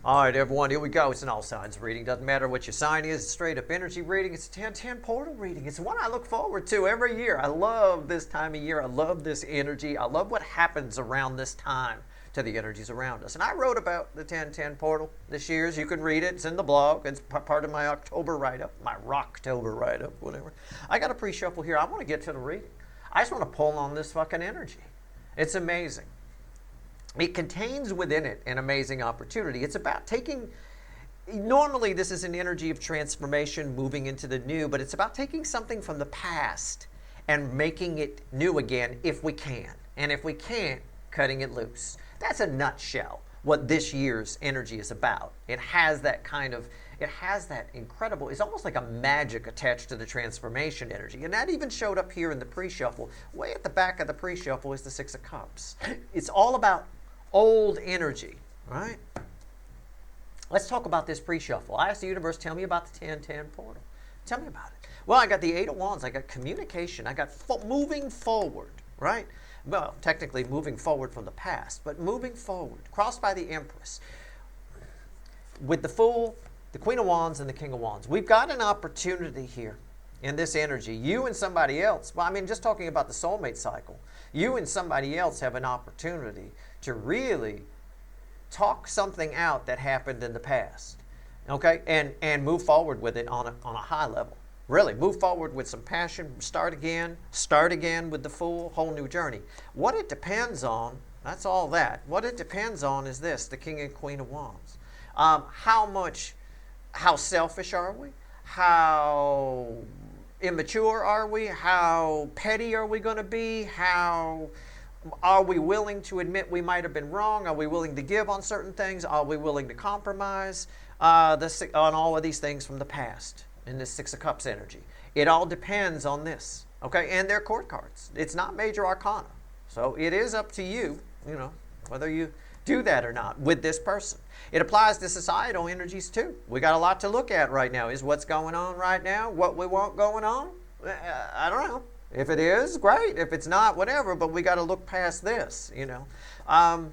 All right, everyone, here we go. It's an all signs reading. Doesn't matter what your sign is. It's straight up energy reading. It's a 10-10 portal reading. It's one I look forward to every year. I love this time of year. I love this energy. I love what happens around this time to the energies around us. And I wrote about the 10-10 portal this year's. You can read it. It's in the blog. It's part of my October write-up, my Rocktober write-up, whatever. I got a pre-shuffle here. I want to get to the reading. I just want to pull on this fucking energy. It's amazing. It contains within it an amazing opportunity. It's about taking, normally this is an energy of transformation, moving into the new, but it's about taking something from the past and making it new again if we can. And if we can't, cutting it loose. That's a nutshell what this year's energy is about. It has that kind of, it has that incredible, it's almost like a magic attached to the transformation energy. And that even showed up here in the pre-shuffle. Way at the back of the pre-shuffle is the Six of Cups. It's all about old energy, right? Let's talk about this pre-shuffle. I asked the universe, tell me about the 10-10 portal. Tell me about it. Well, I got the Eight of Wands. I got communication. I got moving forward, right? Well, technically moving forward from the past, but moving forward, crossed by the Empress. With the Fool, the Queen of Wands, and the King of Wands. We've got an opportunity here in this energy. You and somebody else, well, I mean, just talking about the soulmate cycle, you and somebody else have an opportunity to really talk something out that happened in the past, okay, and move forward with it on a high level. Really, move forward with some passion, start again with the Fool, whole new journey. What it depends on, that's all that. What it depends on is this, the King and Queen of Wands. How selfish are we? How immature are we? How petty are we going to be? How are we willing to admit we might have been wrong? Are we willing to give on certain things? Are we willing to compromise on all of these things from the past in this Six of Cups energy? It all depends on this, okay? And they're court cards. It's not major arcana. So it is up to you, whether you do that or not with this person. It applies to societal energies too. We got a lot to look at right now. Is what's going on right now what we want going on? I don't know. If it is, great. If it's not, whatever. But we got to look past this, I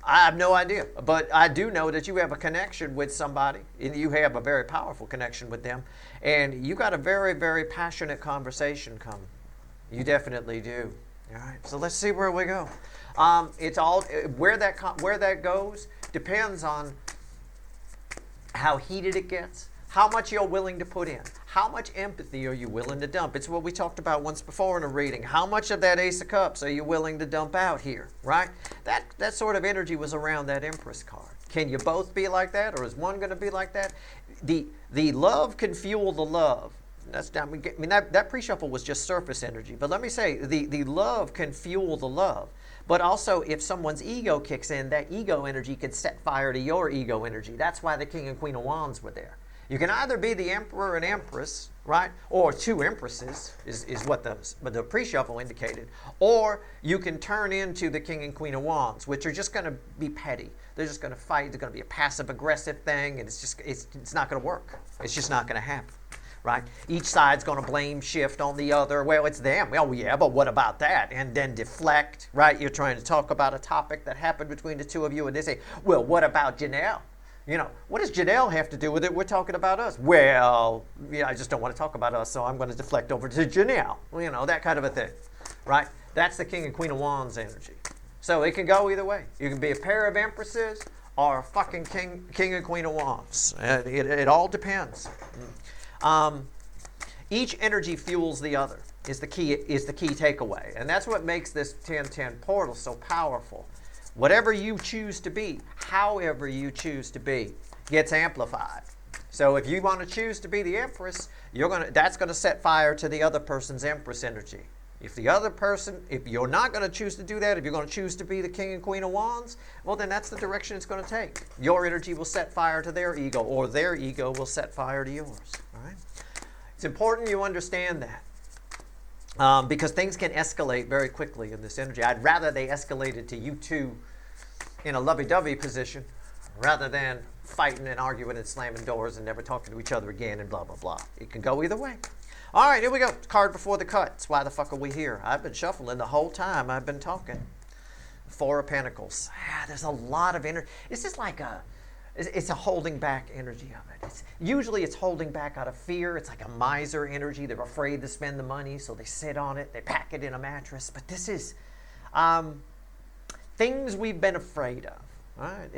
have no idea. But I do know that you have a connection with somebody. And you have a very powerful connection with them. And you got a very, very passionate conversation coming. You definitely do. All right. So let's see where we go. It's all where that goes depends on how heated it gets, how much you're willing to put in, how much empathy are you willing to dump. It's what we talked about once before in a reading. How much of that Ace of Cups are you willing to dump out here, right? That sort of energy was around that Empress card. Can you both be like that, or is one going to be like that? The love can fuel the love. That pre-shuffle was just surface energy. But let me say, the love can fuel the love. But also, if someone's ego kicks in, that ego energy can set fire to your ego energy. That's why the King and Queen of Wands were there. You can either be the Emperor and Empress, right? Or two Empresses is what the pre-shuffle indicated. Or you can turn into the King and Queen of Wands, which are just going to be petty. They're just going to fight. They're going to be a passive-aggressive thing, and it's not going to work. It's just not going to happen. Right? Each side's going to blame shift on the other. Well, it's them. Oh, yeah, but what about that? And then deflect, right? You're trying to talk about a topic that happened between the two of you, and they say, well, what about Janelle? What does Janelle have to do with it? We're talking about us. Well, I just don't want to talk about us, so I'm going to deflect over to Janelle. That kind of a thing, right? That's the King and Queen of Wands energy. So it can go either way. You can be a pair of Empresses or a fucking King and Queen of Wands. It all depends. Each energy fuels the other is the key takeaway. And that's what makes this 10-10 portal so powerful. Whatever you choose to be, however you choose to be, gets amplified. So if you want to choose to be the Empress, that's going to set fire to the other person's Empress energy. If you're not going to choose to do that, if you're going to choose to be the King and Queen of Wands, well, then that's the direction it's going to take. Your energy will set fire to their ego, or their ego will set fire to yours. All right? It's important you understand that because things can escalate very quickly in this energy. I'd rather they escalated to you two in a lovey-dovey position rather than fighting and arguing and slamming doors and never talking to each other again and blah, blah, blah. It can go either way. All right, here we go. Card before the cut. That's why the fuck are we here? I've been shuffling the whole time I've been talking. Four of Pentacles. There's a lot of energy. This is like It's a holding back energy of it. Usually it's holding back out of fear. It's like a miser energy. They're afraid to spend the money, so they sit on it. They pack it in a mattress. But this is things we've been afraid of. Right?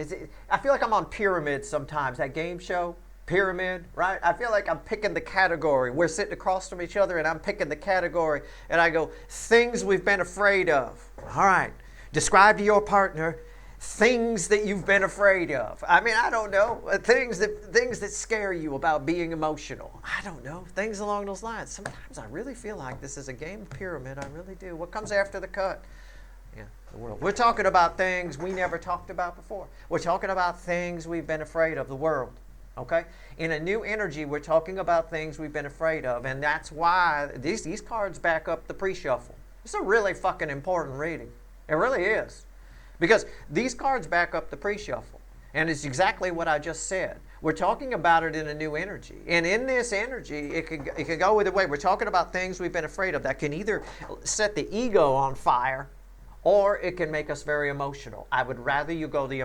I feel like I'm on Pyramid sometimes, that game show, Pyramid, right? I feel like I'm picking the category. We're sitting across from each other, and I'm picking the category, and I go, things we've been afraid of. All right. Describe to your partner things that you've been afraid of. I mean, I don't know. Things that scare you about being emotional. I don't know. Things along those lines. Sometimes I really feel like this is a game of Pyramid. I really do. What comes after the cut? Yeah, the world. We're talking about things we never talked about before. We're talking about things we've been afraid of, the world. Okay? In a new energy, we're talking about things we've been afraid of. And that's why these cards back up the pre-shuffle. It's a really fucking important reading. It really is. Because these cards back up the pre-shuffle. And it's exactly what I just said. We're talking about it in a new energy. And in this energy, it can go either way. We're talking about things we've been afraid of that can either set the ego on fire, or it can make us very emotional. I would rather you go the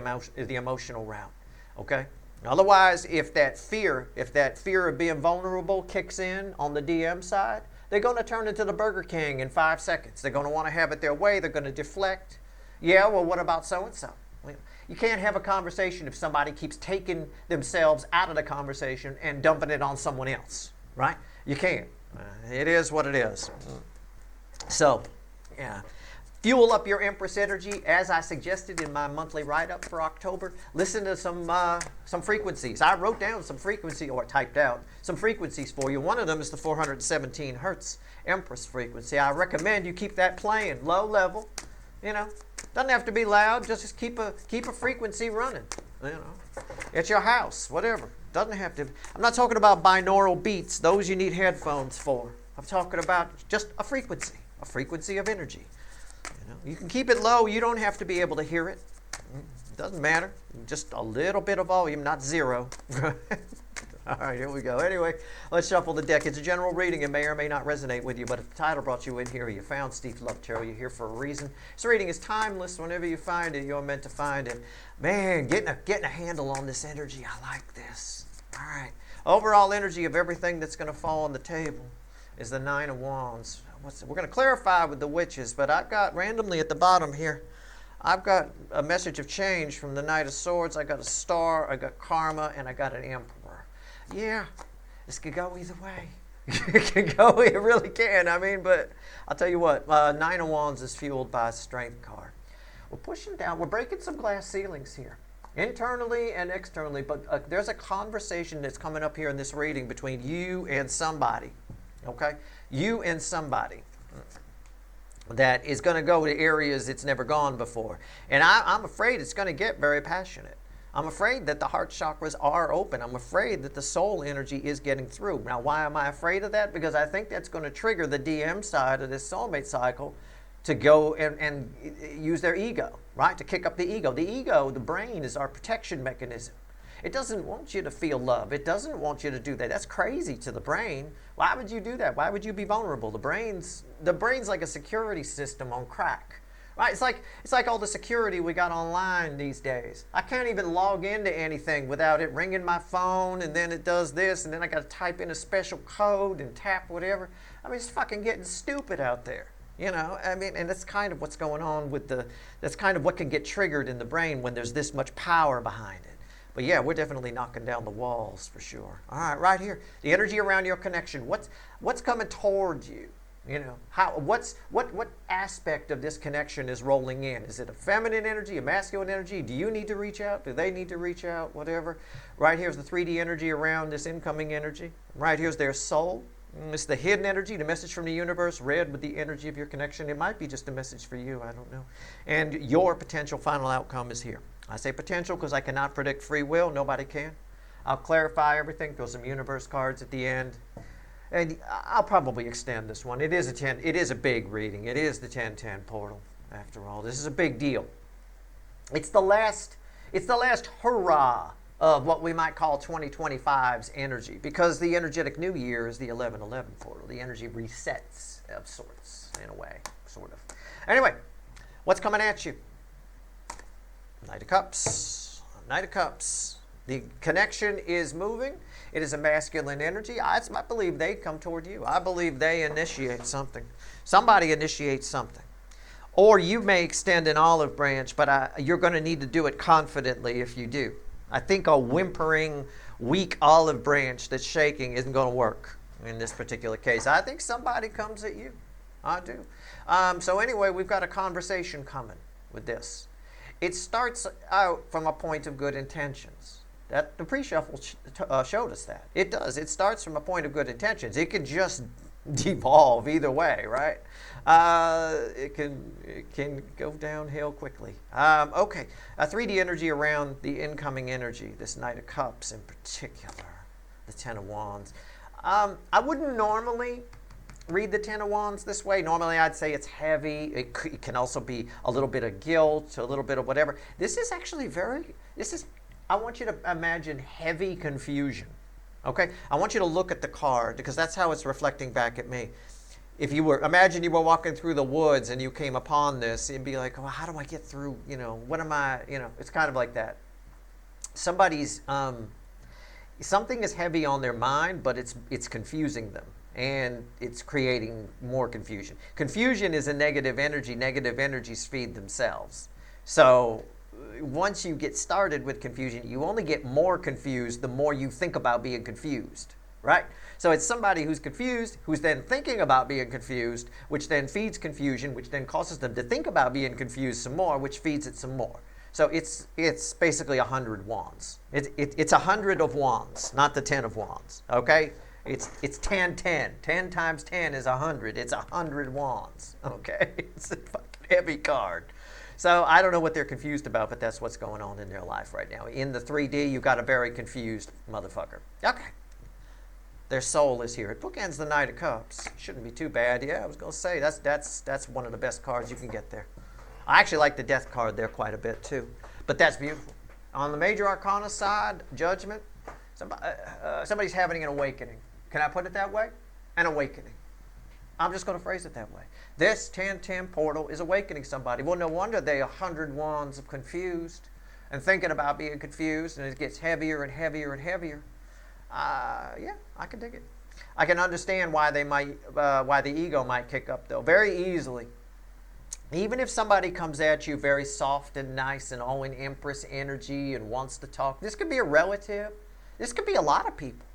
emotional route. Okay? Otherwise, if that fear of being vulnerable kicks in on the DM side, they're going to turn into the Burger King in 5 seconds. They're going to want to have it their way. They're going to deflect. Yeah, well, what about so-and-so? You can't have a conversation if somebody keeps taking themselves out of the conversation and dumping it on someone else, right? You can't. It is what it is. So, yeah. Fuel up your Empress energy, as I suggested in my monthly write-up for October. Listen to some frequencies. I wrote down some frequency, or typed out some frequencies for you. One of them is the 417 hertz Empress frequency. I recommend you keep that playing, low level. You know, doesn't have to be loud. Just keep a frequency running. You know, at your house, whatever. Doesn't have to. I'm not talking about binaural beats. Those you need headphones for. I'm talking about just a frequency of energy. You know, you can keep it low. You don't have to be able to hear it. It doesn't matter. Just a little bit of volume, not zero. All right, here we go. Anyway, let's shuffle the deck. It's a general reading. It may or may not resonate with you, but if the title brought you in here, you found Steve Love Tarot, you're here for a reason. This reading is timeless. Whenever you find it, you're meant to find it. Man, getting a handle on this energy, I like this. All right. Overall energy of everything that's going to fall on the table is the Nine of Wands. We're going to clarify with the witches, but I've got randomly at the bottom here, I've got a message of change from the Knight of Swords. I got a star, I got karma, and I got an emperor. Yeah, this could go either way. It can go, it really can. I mean, but I'll tell you what, Nine of Wands is fueled by a strength card. We're pushing down, we're breaking some glass ceilings here, internally and externally, but there's a conversation that's coming up here in this reading between you and somebody, okay? You and somebody that is going to go to areas it's never gone before. And I'm afraid it's going to get very passionate. I'm afraid that the heart chakras are open. I'm afraid that the soul energy is getting through. Now, why am I afraid of that? Because I think that's going to trigger the DM side of this soulmate cycle to go and use their ego, right? To kick up the ego. The ego, the brain, is our protection mechanism. It doesn't want you to feel love. It doesn't want you to do that. That's crazy to the brain. Why would you do that? Why would you be vulnerable? The brain's like a security system on crack. Right? It's like all the security we got online these days. I can't even log into anything without it ringing my phone, and then it does this, and then I got to type in a special code and tap whatever. I mean, it's fucking getting stupid out there. You know, I mean, and that's kind of what's going on that's kind of what can get triggered in the brain when there's this much power behind it. But yeah, we're definitely knocking down the walls for sure. All right, right here, the energy around your connection. What's coming towards you? You know, what aspect of this connection is rolling in? Is it a feminine energy, a masculine energy? Do you need to reach out? Do they need to reach out? Whatever. Right here's the 3D energy around this incoming energy. Right here's their soul. It's the hidden energy, the message from the universe, read with the energy of your connection. It might be just a message for you, I don't know. And your potential final outcome is here. I say potential because I cannot predict free will. Nobody can. I'll clarify everything, throw some universe cards at the end. And I'll probably extend this one. It is a big reading. It is the 1010 portal, after all. This is a big deal. It's the last hurrah of what we might call 2025's energy, because the energetic new year is the 1111 portal. The energy resets of sorts, in a way, sort of. Anyway, what's coming at you? Knight of Cups, Knight of Cups, The connection is moving. It is a masculine energy. I believe they come toward you. I believe they initiate something. Somebody initiates something. Or you may extend an olive branch, but you're going to need to do it confidently if you do. I think a whimpering, weak olive branch that's shaking isn't going to work in this particular case. I think somebody comes at you. I do. So anyway, we've got a conversation coming with this. It starts out from a point of good intentions. That the pre-shuffle showed us that. It does. It starts from a point of good intentions. It can just devolve either way, right? It can go downhill quickly. Okay, a 3D energy around the incoming energy, this Knight of Cups in particular, the Ten of Wands. I wouldn't normally read the Ten of Wands this way. Normally I'd say it's heavy. It can also be a little bit of guilt, a little bit of whatever. This is actually I want you to imagine heavy confusion. Okay? I want you to look at the card because that's how it's reflecting back at me. Imagine you were walking through the woods and you came upon this, and be like, well, how do I get through, what am I, it's kind of like that. Something is heavy on their mind, but it's confusing them. And it's creating more confusion. Confusion is a negative energy. Negative energies feed themselves. So once you get started with confusion, you only get more confused the more you think about being confused, right? So it's somebody who's confused, who's then thinking about being confused, which then feeds confusion, which then causes them to think about being confused some more, which feeds it some more. So it's basically 100 wands. It's 100 of wands, not the 10 of wands, okay? It's 10, 10. 10 times 10 is 100. It's 100 wands, okay? It's a fucking heavy card. So I don't know what they're confused about, but that's what's going on in their life right now. In the 3D, you've got a very confused motherfucker. Okay. Their soul is here. It bookends the Knight of Cups. Shouldn't be too bad. Yeah, I was going to say, that's one of the best cards you can get there. I actually like the Death card there quite a bit, too. But that's beautiful. On the Major Arcana side, Judgment, somebody's having an awakening. Can I put it that way? An awakening. I'm just going to phrase it that way. This 10-10 portal is awakening somebody. Well, no wonder they 100 wands of confused and thinking about being confused, and it gets heavier and heavier and heavier. Yeah, I can dig it. I can understand why why the ego might kick up, though, very easily. Even if somebody comes at you very soft and nice and all in Empress energy and wants to talk, this could be a relative. This could be a lot of people.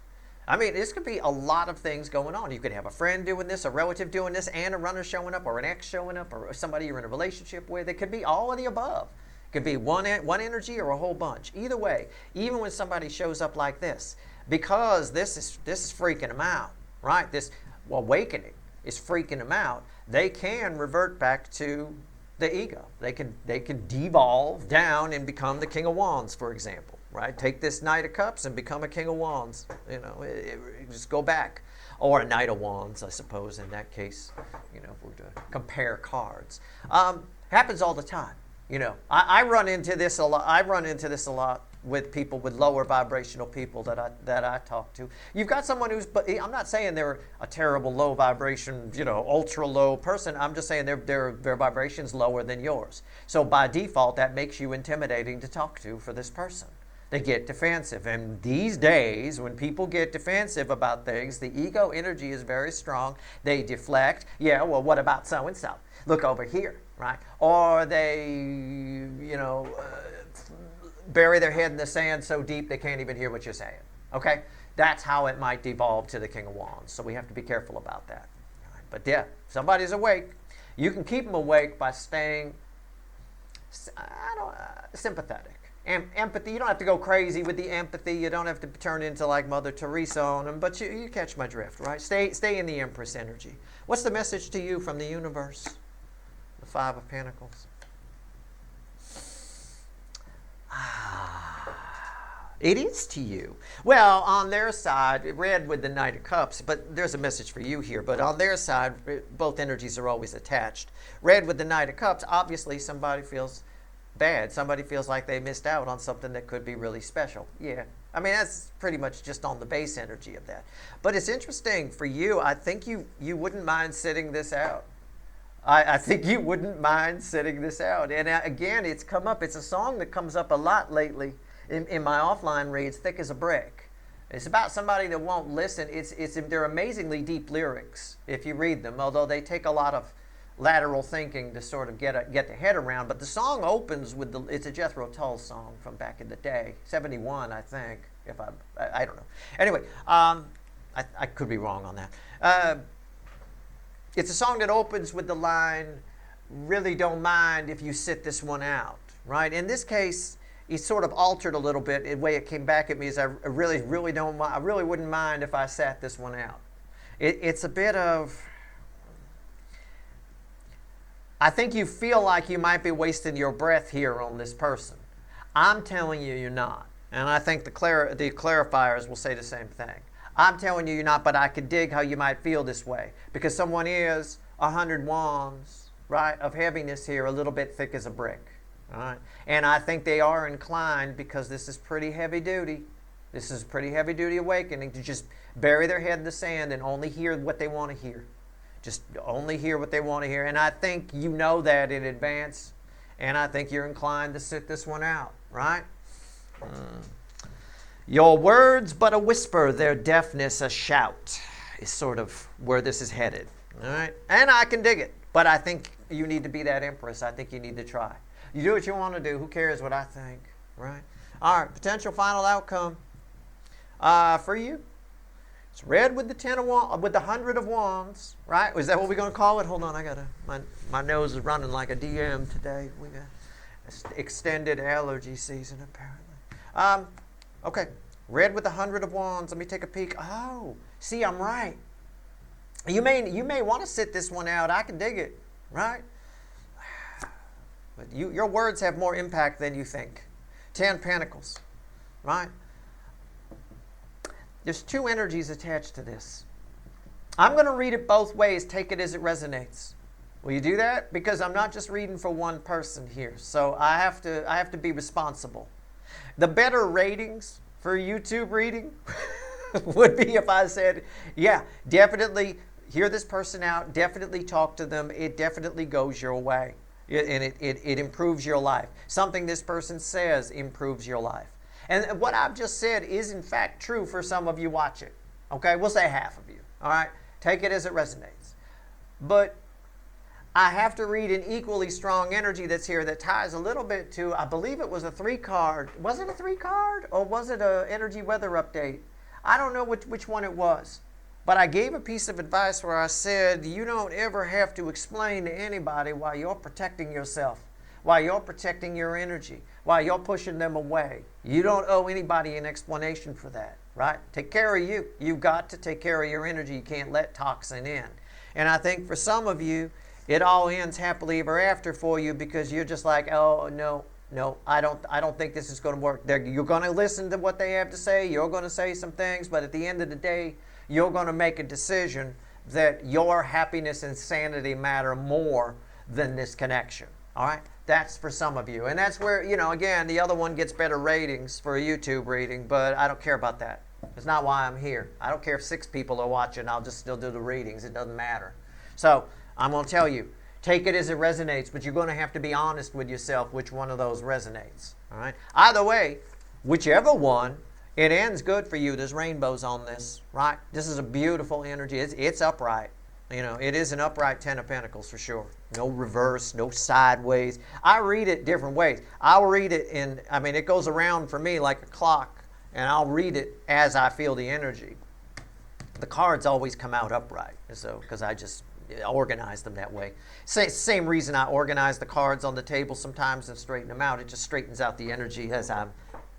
I mean, this could be a lot of things going on. You could have a friend doing this, a relative doing this, and a runner showing up, or an ex showing up, or somebody you're in a relationship with. It could be all of the above. It could be one energy or a whole bunch. Either way, even when somebody shows up like this, because this is freaking them out, right? This awakening is freaking them out. They can revert back to the ego. They can devolve down and become the King of Wands, for example. Right? Take this Knight of Cups and become a King of Wands. Just go back. Or a Knight of Wands, I suppose, in that case. If we're to compare cards. Happens all the time. I run into this a lot. I run into this a lot with people, with lower vibrational people that I talk to. You've got someone but I'm not saying they're a terrible low vibration, ultra low person. I'm just saying their vibration's lower than yours. So by default, that makes you intimidating to talk to for this person. They get defensive. And these days, when people get defensive about things, the ego energy is very strong. They deflect. Yeah, well, what about so-and-so? Look over here, right? Or they, bury their head in the sand so deep they can't even hear what you're saying. Okay? That's how it might devolve to the King of Wands. So we have to be careful about that. But yeah, somebody's awake. You can keep them awake by staying sympathetic. Empathy, you don't have to go crazy with the empathy. You don't have to turn into like Mother Teresa on them, but you catch my drift, right? Stay in the Empress energy. What's the message to you from the universe? The Five of Pentacles. It is to you. Well, on their side, red with the Knight of Cups, but there's a message for you here. But on their side, both energies are always attached. Red with the Knight of Cups, obviously somebody feels bad. Somebody feels like they missed out on something that could be really special. Yeah. I mean, that's pretty much just on the base energy of that. But it's interesting for you. I think you wouldn't mind sitting this out. I think you wouldn't mind sitting this out. And again, it's come up. It's a song that comes up a lot lately in my offline reads, thick as a brick. It's about somebody that won't listen. They're amazingly deep lyrics if you read them, although they take a lot of lateral thinking to sort of get the head around. But the song opens with it's a Jethro Tull song from back in the day, 71, I think. If I don't know. Anyway, I could be wrong on that. It's a song that opens with the line, "Really don't mind if you sit this one out," right? In this case, he sort of altered a little bit. The way it came back at me is, I really wouldn't mind if I sat this one out. It's a bit of, I think you feel like you might be wasting your breath here on this person. I'm telling you, you're not. And I think the clarifiers will say the same thing. I'm telling you, you're not, but I could dig how you might feel this way. Because someone is 100 wands, right, of heaviness here, a little bit thick as a brick. All right? And I think they are inclined, because this is pretty heavy duty. This is pretty heavy duty awakening, to just bury their head in the sand and only hear what they want to hear. Just only hear what they want to hear. And I think you know that in advance. And I think you're inclined to sit this one out, right? Your words but a whisper, their deafness a shout, is sort of where this is headed. All right? And I can dig it. But I think you need to be that empress. I think you need to try. You do what you want to do. Who cares what I think? Right? All right. Potential final outcome for you. It's red with the 10 of wands, with the 100 of wands. Right? Is that what we're going to call it? Hold on. My nose is running like a DM today. We got extended allergy season apparently. Okay, red with the 100 of wands. Let me take a peek. Oh, see, I'm right. You may want to sit this one out. I can dig it, right? But your words have more impact than you think. 10 Pentacles, right? There's two energies attached to this. I'm going to read it both ways. Take it as it resonates. Will you do that? Because I'm not just reading for one person here, so I have to be responsible. The better ratings for YouTube reading would be if I said, yeah, definitely hear this person out, definitely talk to them, it definitely goes your way, and it improves your life. Something this person says improves your life. And what I've just said is in fact true for some of you watching. Okay, we'll say half of you, all right? Take it as it resonates. But I have to read an equally strong energy that's here that ties a little bit to, I believe it was a 3-card. Was it a 3-card or was it an energy weather update? I don't know which one it was. But I gave a piece of advice where I said, you don't ever have to explain to anybody why you're protecting yourself, why you're protecting your energy, why you're pushing them away. You don't owe anybody an explanation for that, right? Take care of you. You've got to take care of your energy. You can't let toxin in. And I think for some of you, it all ends happily ever after for you because you're just like, oh, no, I don't think this is going to work. You're going to listen to what they have to say. You're going to say some things, but at the end of the day, you're going to make a decision that your happiness and sanity matter more than this connection. All right? That's for some of you. And that's where, again, the other one gets better ratings for a YouTube reading, but I don't care about that. It's not why I'm here. I don't care if 6 people are watching. I'll just still do the readings. It doesn't matter. So I'm going to tell you, take it as it resonates, but you're going to have to be honest with yourself which one of those resonates. All right? Either way, whichever one, it ends good for you. There's rainbows on this, right? This is a beautiful energy. It's upright. It is an upright 10 of Pentacles for sure. No reverse, no sideways. I read it different ways. I'll read it it goes around for me like a clock, and I'll read it as I feel the energy. The cards always come out upright, so because I just organize them that way. Same reason I organize the cards on the table sometimes and straighten them out. It just straightens out the energy as I'm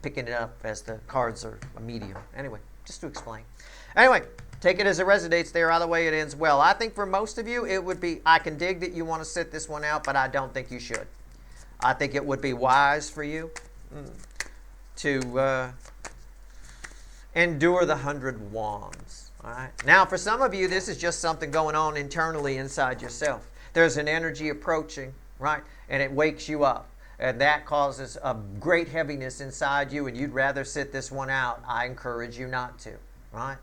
picking it up as the cards are a medium. Anyway, just to explain. Anyway, take it as it resonates there. Either way, it ends well. I think for most of you, it would be, I can dig that you want to sit this one out, but I don't think you should. I think it would be wise for you to endure the 100 wands. All right. Now, for some of you, this is just something going on internally inside yourself. There's an energy approaching, right? And it wakes you up. And that causes a great heaviness inside you, and you'd rather sit this one out. I encourage you not to, right?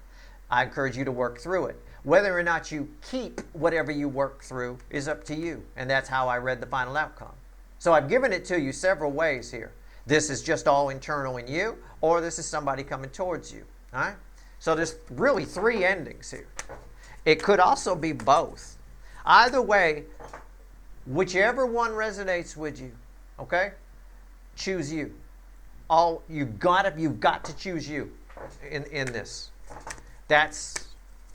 I encourage you to work through it. Whether or not you keep whatever you work through is up to you. And that's how I read the final outcome. So I've given it to you several ways here. This is just all internal in you, or this is somebody coming towards you. All right? So there's really 3 endings here. It could also be both. Either way, whichever one resonates with you, okay? Choose you. You've got to choose you in this. That's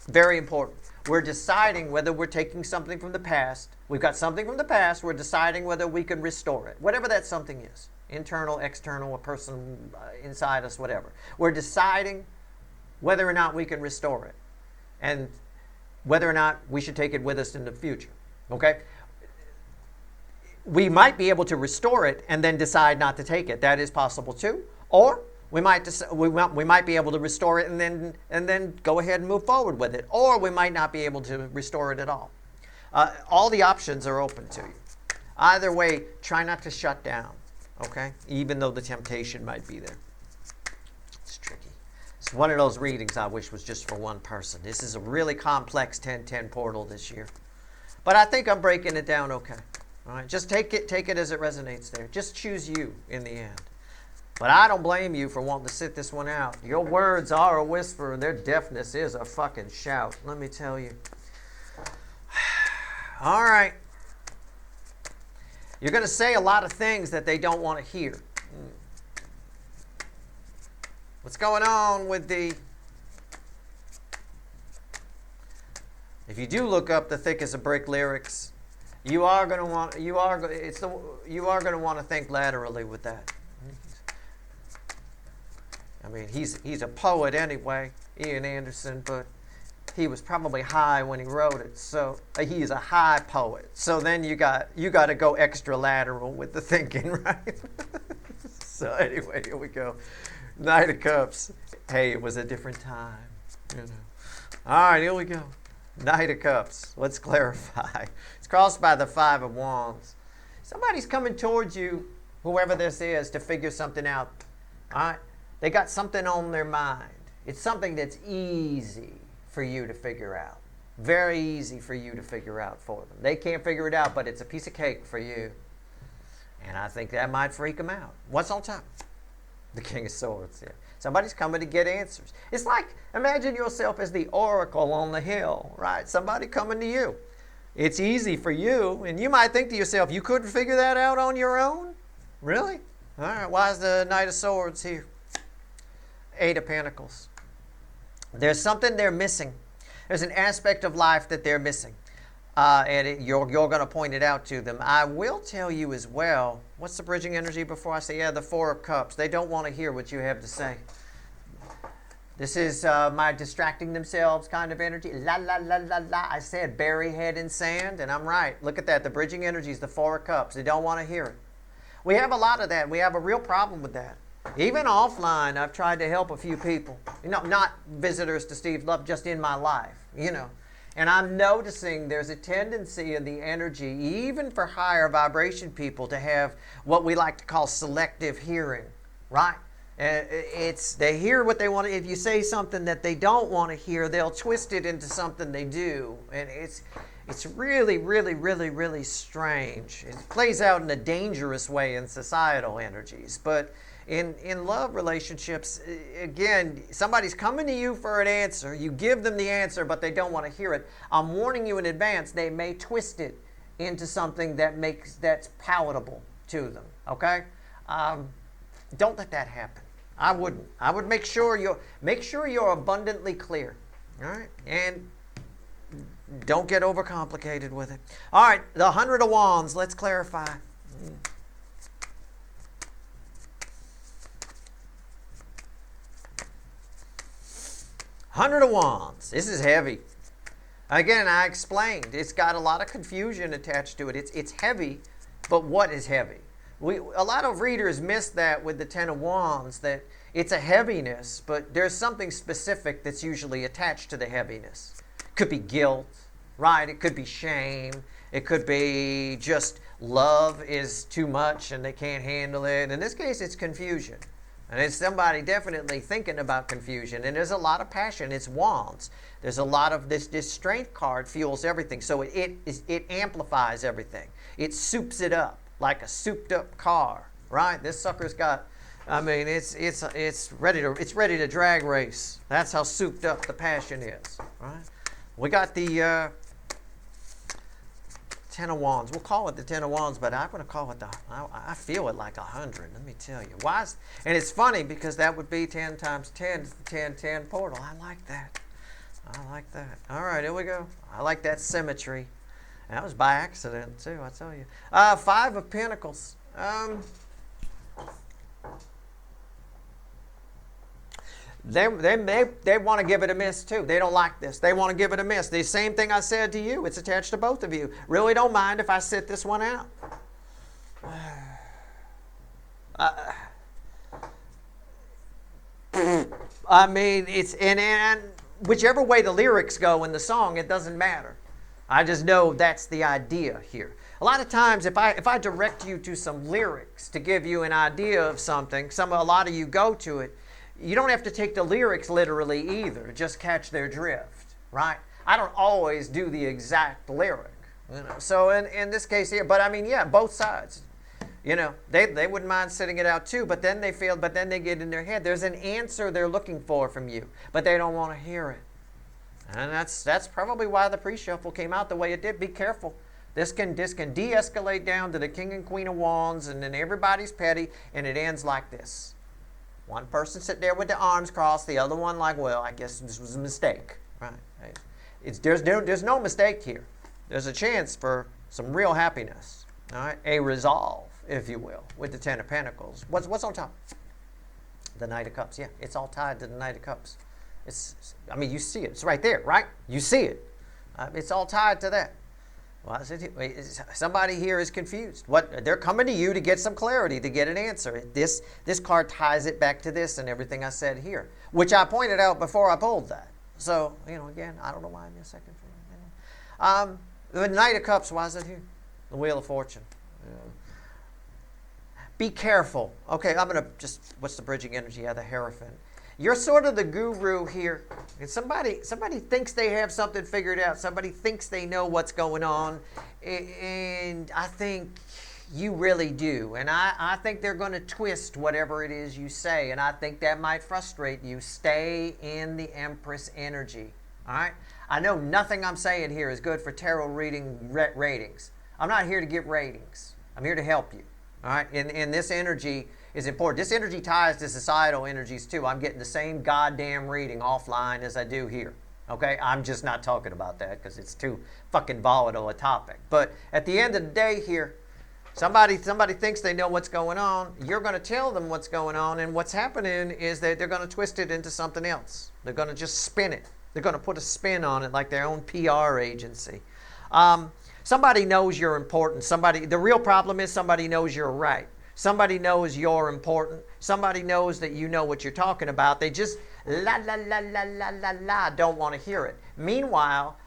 very important. We're deciding whether we're taking something from the past. We've got something from the past. We're deciding whether we can restore it. Whatever that something is. Internal, external, a person inside us, whatever. We're deciding whether or not we can restore it. And whether or not we should take it with us in the future. Okay? We might be able to restore it and then decide not to take it. That is possible too. Or we might be able to restore it and then go ahead and move forward with it. Or we might not be able to restore it at all. All the options are open to you. Either way, try not to shut down. Okay? Even though the temptation might be there. It's tricky. It's one of those readings I wish was just for one person. This is a really complex 10-10 portal this year. But I think I'm breaking it down okay. All right? Just take it as it resonates there. Just choose you in the end. But I don't blame you for wanting to sit this one out. Your words are a whisper and their deafness is a fucking shout. Let me tell you. All right. You're going to say a lot of things that they don't want to hear. What's going on with the... If you do look up the thick as a brick lyrics, you are going to want to think laterally with that. I mean, he's a poet anyway, Ian Anderson, but he was probably high when he wrote it, so he's a high poet. So then you got to go extra lateral with the thinking, right? So anyway, here we go. Knight of Cups. Hey, it was a different time, you know. All right, here we go. Knight of Cups. Let's clarify. It's crossed by the 5 of Wands. Somebody's coming towards you, whoever this is, to figure something out. All right? They got something on their mind. It's something that's easy for you to figure out. Very easy for you to figure out for them. They can't figure it out, but it's a piece of cake for you. And I think that might freak them out. What's on top? The King of Swords. Yeah. Somebody's coming to get answers. It's like, imagine yourself as the oracle on the hill, right? Somebody coming to you. It's easy for you, and you might think to yourself, you couldn't figure that out on your own? Really? All right, why is the Knight of Swords here? 8 of Pentacles. There's something they're missing. There's an aspect of life that they're missing. You're going to point it out to them. I will tell you as well, what's the bridging energy before I say, yeah, the 4 of Cups. They don't want to hear what you have to say. This is my distracting themselves kind of energy. La, la, la, la, la. I said bury head in sand, and I'm right. Look at that. The bridging energy is the 4 of Cups. They don't want to hear it. We have a lot of that. We have a real problem with that. Even offline, I've tried to help a few people. You know, not visitors to Steve's Love, just in my life, you know. And I'm noticing there's a tendency in the energy, even for higher vibration people, to have what we like to call selective hearing, right? They hear what they want to. If you say something that they don't want to hear, they'll twist it into something they do. And it's really, really, really, really strange. It plays out in a dangerous way in societal energies. But in love relationships, again, somebody's coming to you for an answer. You give them the answer, but they don't want to hear it. I'm warning you in advance, they may twist it into something that's palatable to them, okay? Don't let that happen. I wouldn't. I would make sure you're abundantly clear, all right? And don't get overcomplicated with it. All right, the 100 of Wands, let's clarify. 100 of Wands. This is heavy. Again, I explained. It's got a lot of confusion attached to it. It's heavy, but what is heavy? A lot of readers miss that with the 10 of Wands, that it's a heaviness, but there's something specific that's usually attached to the heaviness. It could be guilt, right? It could be shame. It could be just love is too much and they can't handle it. In this case, it's confusion. And it's somebody definitely thinking about confusion. And there's a lot of passion. It's Wands. There's a lot of this strength card fuels everything. So it amplifies everything. It soups it up like a souped up car, right? This sucker's got, I mean, it's ready to drag race. That's how souped up the passion is, right? We got the Ten of Wands. We'll call it the Ten of Wands, but I'm going to call it I feel it like 100. Let me tell you. Why? And it's funny because that would be 10 times 10. It's the 10-10 portal. I like that. I like that. All right, here we go. I like that symmetry. That was by accident, too, I tell you. Five of Pentacles. They want to give it a miss, too. They don't like this. They want to give it a miss. The same thing I said to you. It's attached to both of you. Really don't mind if I sit this one out. I mean, it's and whichever way the lyrics go in the song, it doesn't matter. I just know that's the idea here. A lot of times, if I direct you to some lyrics to give you an idea of something, a lot of you go to it. You don't have to take the lyrics literally either. Just catch their drift, right? I don't always do the exact lyric, you know. So in this case here, but I mean, yeah, both sides. You know, they wouldn't mind sitting it out too, but then they get in their head. There's an answer they're looking for from you, but they don't want to hear it. And that's probably why the pre-shuffle came out the way it did. Be careful. This can de-escalate down to the King and Queen of Wands, and then everybody's petty, and it ends like this. One person sitting there with the arms crossed, the other one like, well, I guess this was a mistake. Right? There's no mistake here. There's a chance for some real happiness. All right? A resolve, if you will, with the Ten of Pentacles. What's on top? The Knight of Cups. Yeah, it's all tied to the Knight of Cups. I mean, you see it. It's right there, right? You see it. It's all tied to that. Well, somebody here is confused. They're coming to you to get some clarity, to get an answer. This card ties it back to this and everything I said here, which I pointed out before I pulled that. So, you know, again, I don't know why I'm in a second. The Knight of Cups, why is it here? The Wheel of Fortune. Be careful. Okay, I'm going to what's the bridging energy? Yeah, the Hierophant. You're sort of the guru here. And somebody thinks they have something figured out. Somebody thinks they know what's going on. And I think you really do. And I think they're going to twist whatever it is you say. And I think that might frustrate you. Stay in the Empress energy. All right? I know nothing I'm saying here is good for tarot reading ratings. I'm not here to give ratings. I'm here to help you. All right? And this energy is important. This energy ties to societal energies too. I'm getting the same goddamn reading offline as I do here. Okay? I'm just not talking about that because it's too fucking volatile a topic. But at the end of the day here, somebody thinks they know what's going on. You're going to tell them what's going on, and what's happening is that they're going to twist it into something else. They're going to just spin it. They're going to put a spin on it like their own PR agency. Somebody knows you're important. The real problem is somebody knows you're right. Somebody knows you're important. Somebody knows that you know what you're talking about. They just don't want to hear it. Meanwhile,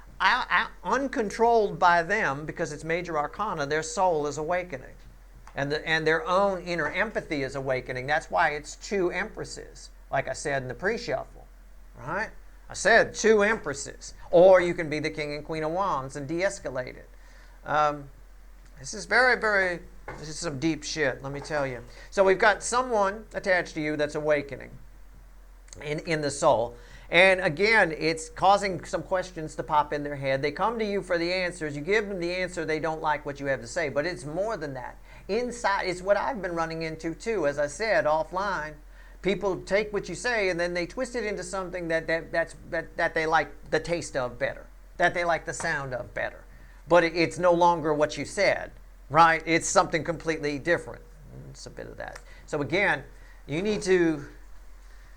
uncontrolled by them, because it's major arcana, their soul is awakening. And their own inner empathy is awakening. That's why it's two empresses, like I said in the pre-shuffle. Right? I said two empresses. Or you can be the King and Queen of Wands and de-escalate it. This is this is some deep shit, let me tell you. So we've got someone attached to you that's awakening in the soul. And again, it's causing some questions to pop in their head. They come to you for the answers. You give them the answer, they don't like what you have to say. But it's more than that. Inside, it's what I've been running into too, as I said, offline. People take what you say and then they twist it into something that they like the taste of better, that they like the sound of better. But it's no longer what you said. Right? It's something completely different. It's a bit of that. So again, you need to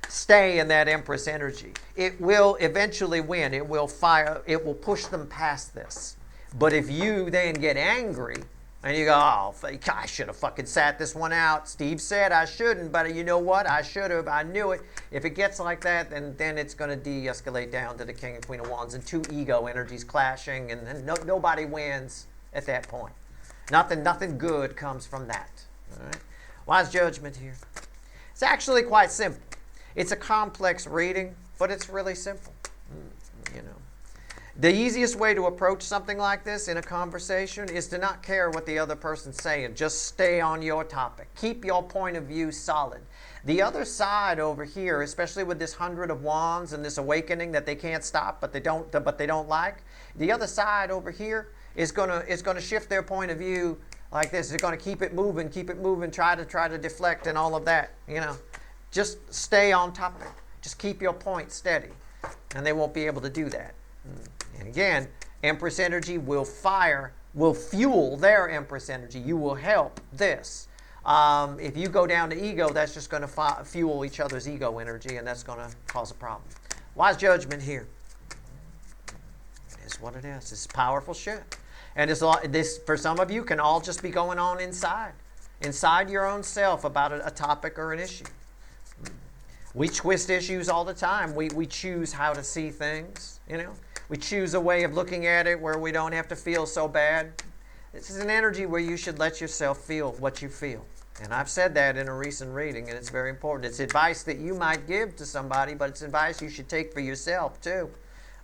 stay in that Empress energy. It will eventually win. It will push them past this. But if you then get angry and you go, oh, I should have fucking sat this one out. Steve said I shouldn't, but you know what? I should have. I knew it. If it gets like that, then it's going to de-escalate down to the King and Queen of Wands and two ego energies clashing, and then nobody wins at that point. Nothing good comes from that. All right? Wise judgment here. It's actually quite simple. It's a complex reading, but it's really simple. You know, The easiest way to approach something like this in a conversation is to not care what the other person's saying. Just stay on your topic. Keep your point of view solid. The other side over here, especially with this 100 of Wands and this awakening that they can't stop, but they don't like. The other side over here is gonna shift their point of view like this. They're gonna keep it moving, try to deflect and all of that. Just stay on topic. Just keep your point steady, and they won't be able to do that. And again, Empress energy will fuel their Empress energy. You will help this. If you go down to ego, that's just going to fuel each other's ego energy, and that's going to cause a problem. Wise judgment here. It is what it is. It's powerful shit. And this, for some of you, can all just be going on inside your own self about a topic or an issue. We twist issues all the time. We choose how to see things, We choose a way of looking at it where we don't have to feel so bad. This is an energy where you should let yourself feel what you feel. And I've said that in a recent reading, and it's very important. It's advice that you might give to somebody, but it's advice you should take for yourself, too.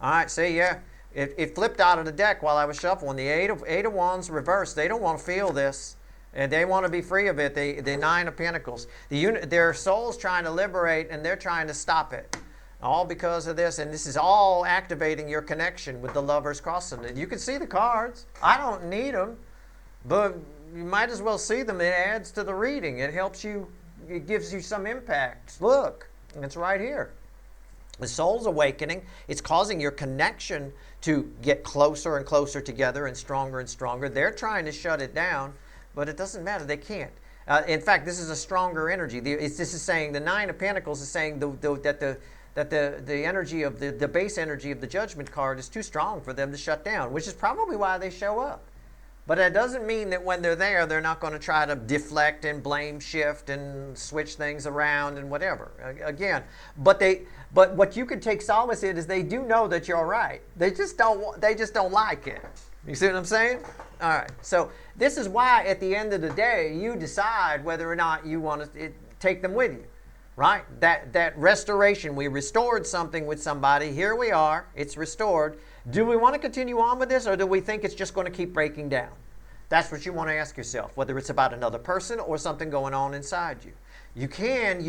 All right, see, yeah, it flipped out of the deck while I was shuffling. The Eight of Wands reversed. They don't want to feel this, and they want to be free of it. The Nine of Pentacles. Their soul's trying to liberate, and they're trying to stop it. All because of this, and this is all activating your connection with the Lovers crossing it. You can see the cards. I don't need them, but you might as well see them. It adds to the reading. It helps you. It gives you some impact. Look, it's right here. The soul's awakening. It's causing your connection to get closer and closer together and stronger. They're trying to shut it down, but it doesn't matter. They can't. In fact, this is a stronger energy. This is saying the Nine of Pentacles is saying that the energy of the base energy of the Judgment card is too strong for them to shut down, which is probably why they show up. But that doesn't mean that when they're there, they're not going to try to deflect and blame shift and switch things around and whatever. Again, but what you can take solace in is they do know that you're right. They just don't like it. You see what I'm saying? All right. So this is why at the end of the day, you decide whether or not you want to take them with you. Right? That restoration, we restored something with somebody. Here we are. It's restored. Do we want to continue on with this, or do we think it's just going to keep breaking down? That's what you want to ask yourself, whether it's about another person or something going on inside you. You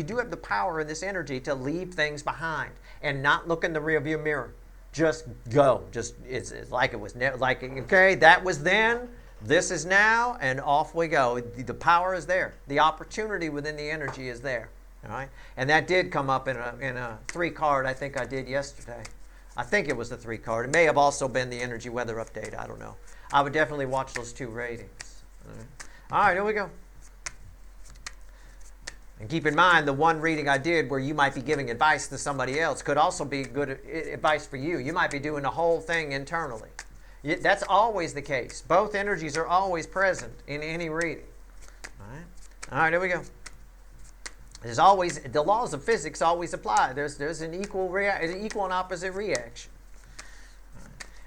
do have the power in this energy to leave things behind and not look in the rearview mirror. Just go. It's like it was okay, that was then, this is now, and off we go. The power is there. The opportunity within the energy is there. All right? And that did come up in a 3-card I think I did yesterday. I think it was the 3-card. It may have also been the energy weather update. I don't know. I would definitely watch those 2 ratings. All right, here we go. And keep in mind, the one reading I did where you might be giving advice to somebody else could also be good advice for you. You might be doing the whole thing internally. That's always the case. Both energies are always present in any reading. All right, here we go. There's always, the laws of physics always apply. There's an equal and opposite reaction.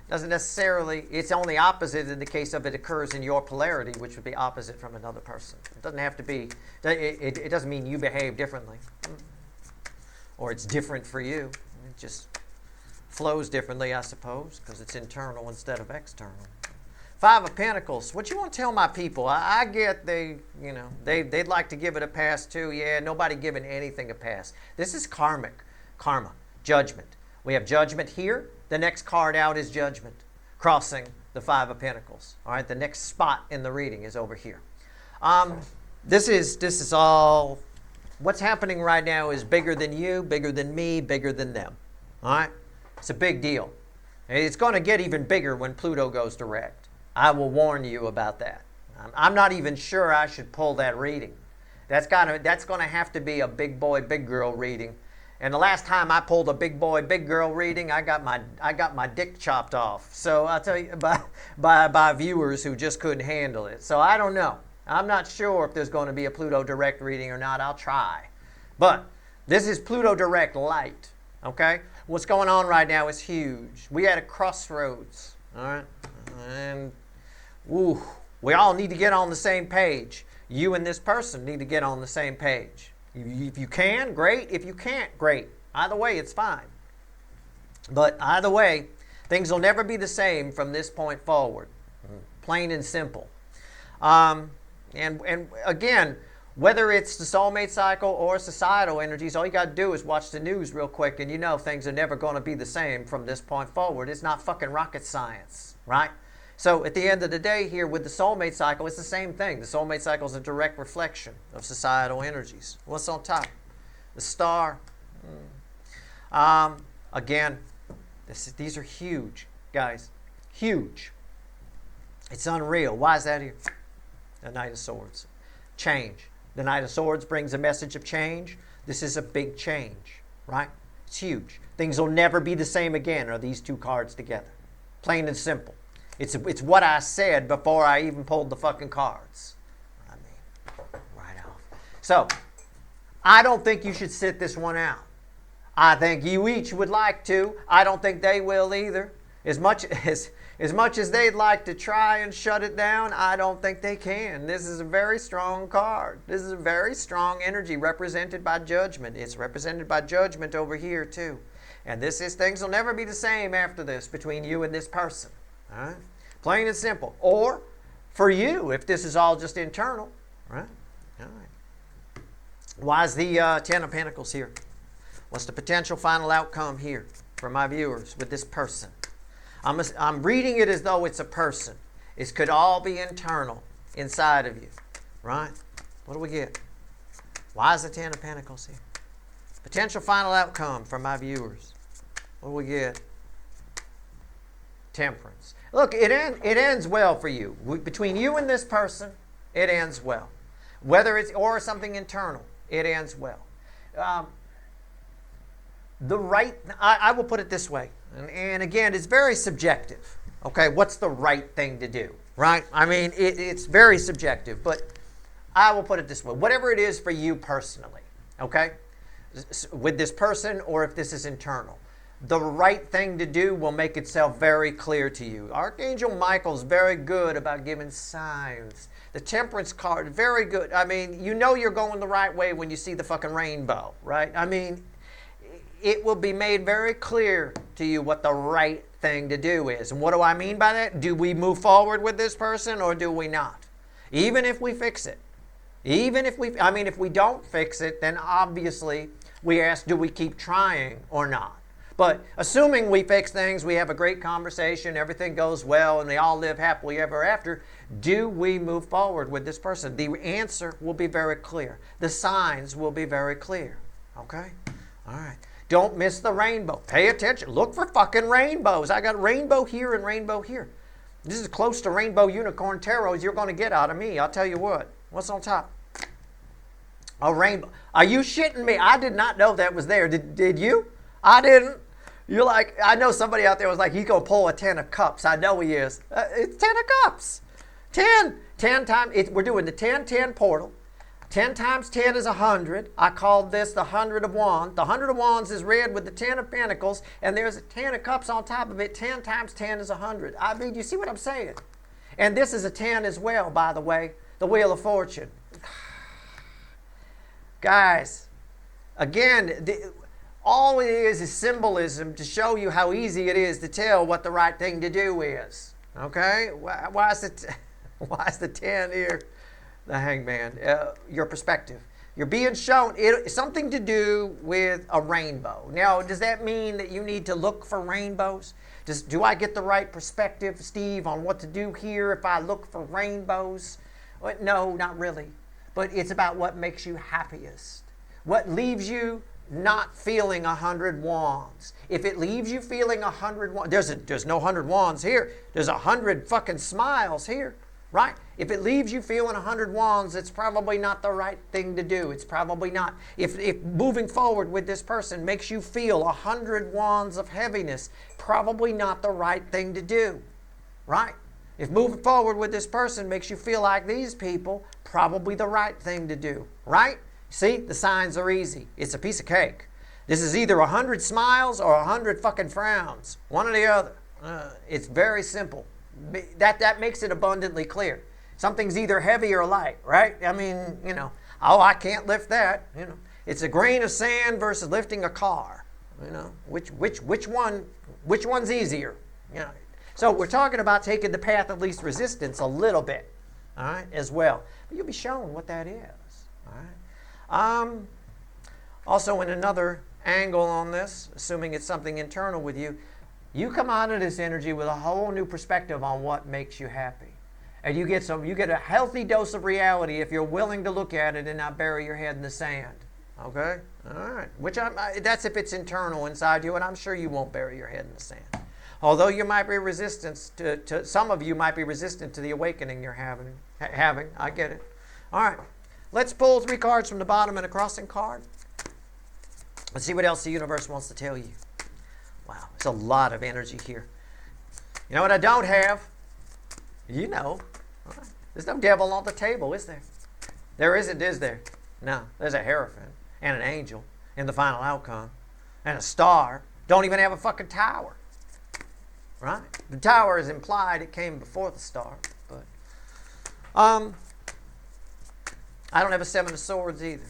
Doesn't necessarily, it's only opposite in the case of it occurs in your polarity, which would be opposite from another person. It doesn't have to be, it doesn't mean you behave differently. Or it's different for you. It just flows differently, I suppose, because it's internal instead of external. 5 of Pentacles. What you want to tell my people? I get they'd like to give it a pass too. Yeah, nobody giving anything a pass. This is karma, judgment. We have judgment here. The next card out is judgment, crossing the 5 of Pentacles. All right, the next spot in the reading is over here. This is all. What's happening right now is bigger than you, bigger than me, bigger than them. All right, it's a big deal. It's going to get even bigger when Pluto goes direct. I will warn you about that. I'm not even sure I should pull that reading. That's going to have to be a big boy, big girl reading. And the last time I pulled a big boy, big girl reading, I got my dick chopped off. So I'll tell you, by viewers who just couldn't handle it. So I don't know. I'm not sure if there's going to be a Pluto direct reading or not. I'll try. But this is Pluto direct light. Okay? What's going on right now is huge. We at a crossroads. All right? And we all need to get on the same page. You and this person need to get on the same page. If you can, great. If you can't, great. Either way, it's fine. But either way, Things will never be the same from this point forward. Plain and simple. And again, whether it's the soulmate cycle or societal energies, all you got to do is watch the news real quick and you know things are never going to be the same from this point forward. It's not fucking rocket science, right? So at the end of the day here with the soulmate cycle, it's the same thing. The soulmate cycle is a direct reflection of societal energies. What's on top? The star. Again, these are huge, guys. Huge. It's unreal. Why is that here? The Knight of Swords. Change. The Knight of Swords brings a message of change. This is a big change, right? It's huge. Things will never be the same again, are these two cards together. Plain and simple. It's what I said before I even pulled the fucking cards. I mean, right off. So, I don't think you should sit this one out. I think you each would like to. I don't think they will either. As much as they'd like to try and shut it down, I don't think they can. This is a very strong card. This is a very strong energy represented by judgment. It's represented by judgment over here too. And things will never be the same after this between you and this person. All right? Plain and simple. Or for you, if this is all just internal. Right? All right. Why is the Ten of Pentacles here? What's the potential final outcome here for my viewers with this person? I'm reading it as though it's a person. It could all be internal inside of you. Right? What do we get? Why is the Ten of Pentacles here? Potential final outcome for my viewers. What do we get? Temperance. Look, it ends well for you. Between you and this person, it ends well. Whether it's or something internal, it ends well. I will put it this way, and again, it's very subjective. Okay, what's the right thing to do, right? I mean, it's very subjective, but I will put it this way. Whatever it is for you personally, okay, with this person or if this is internal, the right thing to do will make itself very clear to you. Archangel Michael's very good about giving signs. The Temperance card, very good. I mean, you know you're going the right way when you see the fucking rainbow, right? I mean, it will be made very clear to you what the right thing to do is. And what do I mean by that? Do we move forward with this person or do we not? Even if we fix it. If we don't fix it, then obviously we ask, do we keep trying or not? But assuming we fix things, we have a great conversation, everything goes well, and they all live happily ever after, do we move forward with this person? The answer will be very clear. The signs will be very clear. Okay? All right. Don't miss the rainbow. Pay attention. Look for fucking rainbows. I got rainbow here and rainbow here. This is close to rainbow unicorn tarot as you're going to get out of me. I'll tell you what. What's on top? A rainbow. Are you shitting me? I did not know that was there. Did you? I didn't. You're like, I know somebody out there was like, he's going to pull a 10 of cups. I know he is. It's 10 of cups. 10 times. We're doing the 10-10 portal. 10 times 10 is 100. I called this the 100 of Wands. The 100 of Wands is read with the 10 of Pentacles, and there's a 10 of Cups on top of it. 10 times 10 is 100. I mean, you see what I'm saying? And this is a 10 as well, by the way. The Wheel of Fortune. Guys, again, all it is symbolism to show you how easy it is to tell what the right thing to do is. Okay? Why is the 10 here? The Hangman. Your perspective. You're being shown something to do with a rainbow. Now, does that mean that you need to look for rainbows? Do I get the right perspective, Steve, on what to do here if I look for rainbows? No, not really. But it's about what makes you happiest. What leaves you not feeling 100 wands. If it leaves you feeling 100 wands, there's no 100 wands here. There's 100 fucking smiles here, right? If it leaves you feeling 100 wands, it's probably not the right thing to do. It's probably not. If moving forward with this person makes you feel 100 wands of heaviness, probably not the right thing to do, right? If moving forward with this person makes you feel like these people, probably the right thing to do, right? See, the signs are easy. It's a piece of cake. This is either 100 smiles or 100 fucking frowns. One or the other. It's very simple. That makes it abundantly clear. Something's either heavy or light, right? I mean, I can't lift that. It's a grain of sand versus lifting a car. Which one's easier? You know, so we're talking about taking the path of least resistance a little bit, all right, as well. But you'll be shown what that is, all right. Also, in another angle on this, assuming it's something internal with you, you come out of this energy with a whole new perspective on what makes you happy. And you get a healthy dose of reality if you're willing to look at it and not bury your head in the sand. Okay? All right. That's if it's internal inside you, and I'm sure you won't bury your head in the sand. Although you might be resistant to some of you might be resistant to the awakening you're having. I get it. All right. Let's pull 3 cards from the bottom and a crossing card. Let's see what else the universe wants to tell you. Wow, there's a lot of energy here. You know what I don't have? You know. There's no devil on the table, is there? There isn't, is there? No, there's a hierophant and an angel in the final outcome. And a star. Don't even have a fucking tower. Right? The tower is implied it came before the star. But I don't have a 7 of swords either.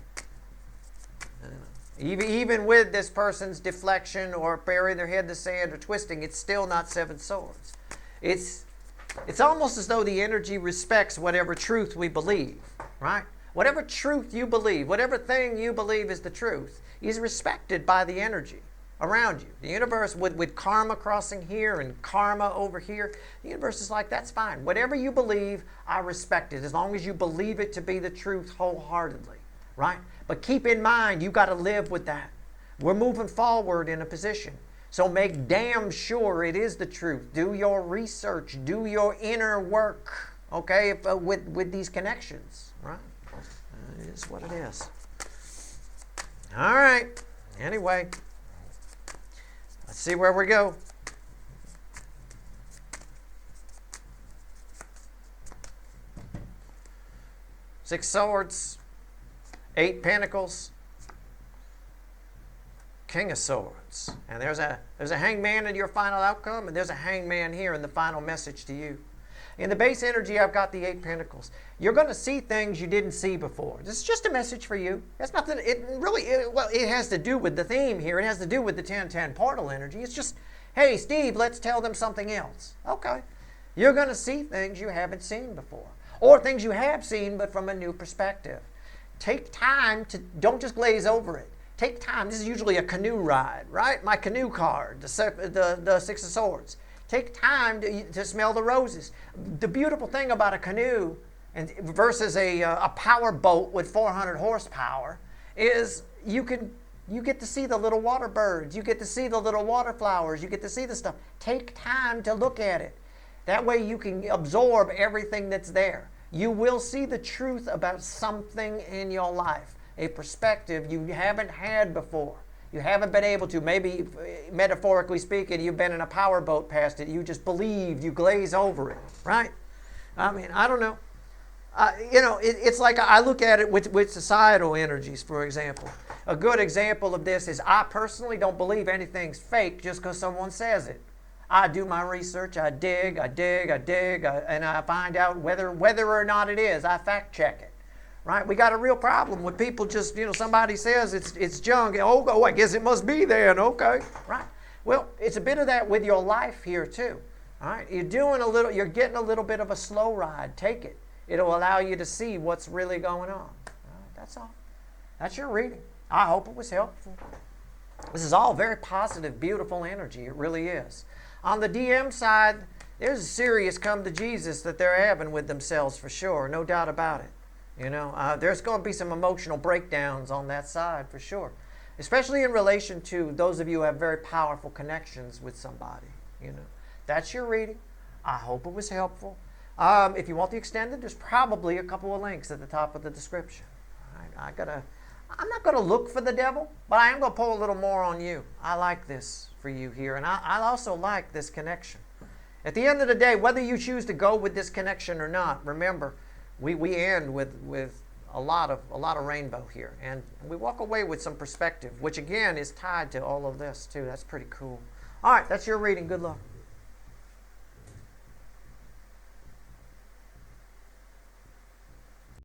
Even with this person's deflection or burying their head in the sand or twisting, it's still not 7 swords. It's almost as though the energy respects whatever truth we believe, right? Whatever truth you believe, whatever thing you believe is the truth, is respected by the energy around you. The universe, with karma crossing here and karma over here, the universe is like, that's fine. Whatever you believe, I respect it, as long as you believe it to be the truth wholeheartedly, right? But keep in mind, you got to live with that. We're moving forward in a position. So make damn sure it is the truth. Do your research. Do your inner work, okay, with these connections, right? It is what it is. All right. Anyway, let's see where we go. Six Swords. 8 Pentacles, King of Swords. And there's a hangman in your final outcome, and there's a hangman here in the final message to you. In the base energy, I've got the 8 Pentacles. You're going to see things you didn't see before. This is just a message for you. That's nothing. It has to do with the theme here. It has to do with the 10-10 portal energy. It's just, hey, Steve, let's tell them something else. Okay. You're going to see things you haven't seen before, or things you have seen but from a new perspective. Take time to, don't just glaze over it. Take time. This is usually a canoe ride, right? My canoe card, the 6 of Swords. Take time to smell the roses. The beautiful thing about a canoe versus a power boat with 400 horsepower is you get to see the little water birds. You get to see the little water flowers. You get to see the stuff. Take time to look at it. That way you can absorb everything that's there. You will see the truth about something in your life, a perspective you haven't had before. You haven't been able to. Maybe, metaphorically speaking, you've been in a power boat past it. You just believe, you glaze over it, right? I mean, I don't know. It's like I look at it with societal energies, for example. A good example of this is I personally don't believe anything's fake just because someone says it. I do my research, I dig, and I find out whether or not it is. I fact check it, right? We got a real problem with people just, somebody says it's junk. Oh, I guess it must be then, okay, right? Well, it's a bit of that with your life here too, all right? You're getting a little bit of a slow ride. Take it. It'll allow you to see what's really going on. All right, that's all. That's your reading. I hope it was helpful. This is all very positive, beautiful energy. It really is. On the DM side, there's a serious come to Jesus that they're having with themselves for sure, no doubt about it. There's going to be some emotional breakdowns on that side for sure, especially in relation to those of you who have very powerful connections with somebody. That's your reading. I hope it was helpful. If you want the extended, there's probably a couple of links at the top of the description. All right, I'm not going to look for the devil, but I am going to pull a little more on you. I like this for you here, and I also like this connection. At the end of the day, whether you choose to go with this connection or not, remember, we end with a lot of rainbow here, and we walk away with some perspective, which again is tied to all of this too. That's pretty cool. All right, that's your reading. Good luck.